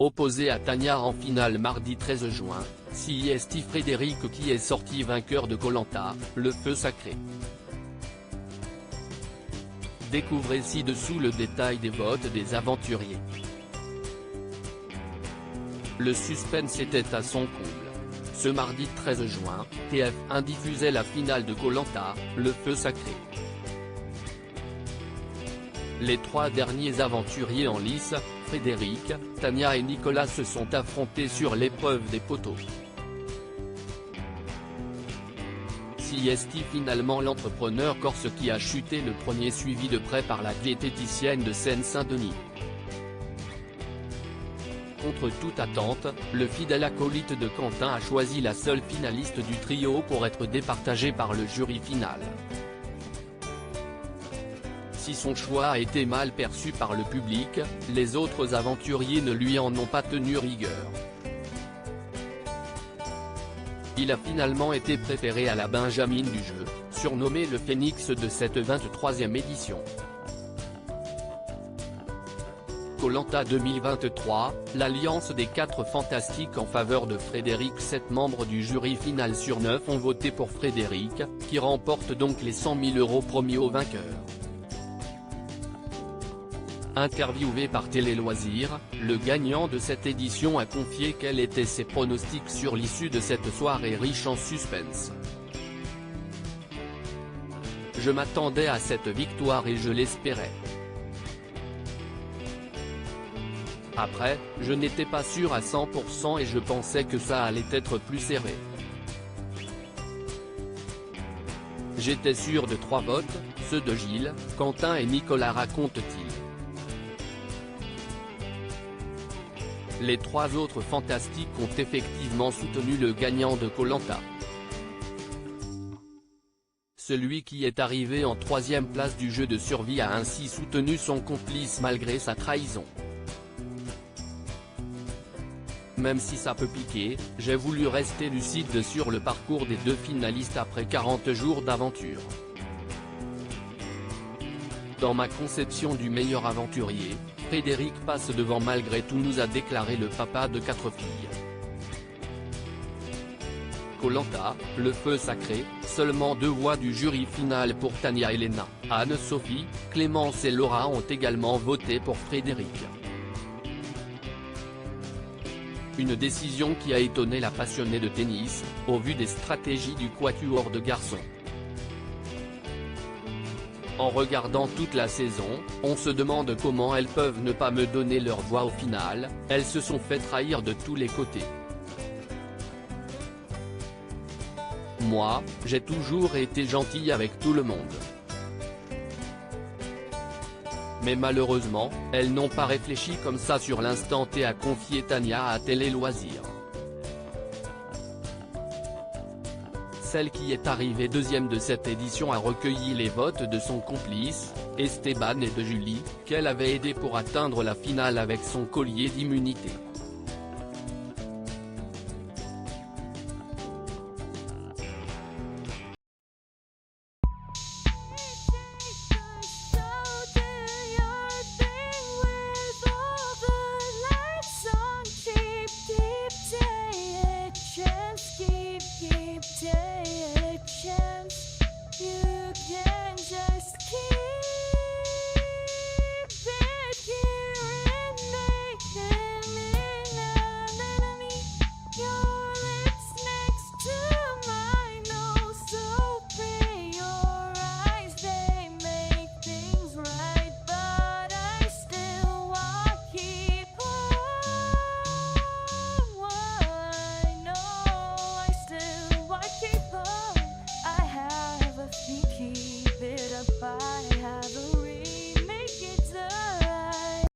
Opposé à Tania en finale mardi 13 juin, c'est Steve Frédéric qui est sorti vainqueur de Koh Lanta, le feu sacré. Découvrez ci-dessous le détail des votes des aventuriers. Le suspense était à son comble. Ce mardi 13 juin, TF1 diffusait la finale de Koh Lanta, le feu sacré. Les trois derniers aventuriers en lice, Frédéric, Tania et Nicolas se sont affrontés sur l'épreuve des poteaux. C'est finalement l'entrepreneur corse qui a chuté le premier, suivi de près par la diététicienne de Seine-Saint-Denis. Contre toute attente, le fidèle acolyte de Quentin a choisi la seule finaliste du trio pour être départagée par le jury final. Si son choix a été mal perçu par le public, les autres aventuriers ne lui en ont pas tenu rigueur. Il a finalement été préféré à la Benjamine du jeu, surnommé le Phénix de cette 23e édition. Koh Lanta 2023, l'alliance des 4 fantastiques en faveur de Frédéric. 7 membres du jury final sur 9 ont voté pour Frédéric, qui remporte donc les 100 000 € promis au vainqueur. Interviewé par Télé Loisirs, le gagnant de cette édition a confié quels étaient ses pronostics sur l'issue de cette soirée riche en suspense. Je m'attendais à cette victoire et je l'espérais. Après, je n'étais pas sûr à 100% et je pensais que ça allait être plus serré. J'étais sûr de 3 votes, ceux de Gilles, Quentin et Nicolas, raconte-t-il. Les 3 autres fantastiques ont effectivement soutenu le gagnant de Koh Lanta. Celui qui est arrivé en 3e place du jeu de survie a ainsi soutenu son complice malgré sa trahison. Même si ça peut piquer, j'ai voulu rester lucide sur le parcours des 2 finalistes après 40 jours d'aventure. Dans ma conception du meilleur aventurier, Frédéric passe devant malgré tout, nous a déclaré le papa de 4 filles. Koh Lanta, le feu sacré, seulement 2 voix du jury final pour Tania et Léna. Anne-Sophie, Clémence et Laura ont également voté pour Frédéric. Une décision qui a étonné la passionnée de tennis, au vu des stratégies du quatuor de garçons. En regardant toute la saison, on se demande comment elles peuvent ne pas me donner leur voix au final, elles se sont fait trahir de tous les côtés. Moi, j'ai toujours été gentille avec tout le monde. Mais malheureusement, elles n'ont pas réfléchi comme ça sur l'instant T, a confié Tania à Télé Loisirs. Celle qui est arrivée 2e de cette édition a recueilli les votes de son complice, Esteban, et de Julie, qu'elle avait aidé pour atteindre la finale avec son collier d'immunité. Keep chance, you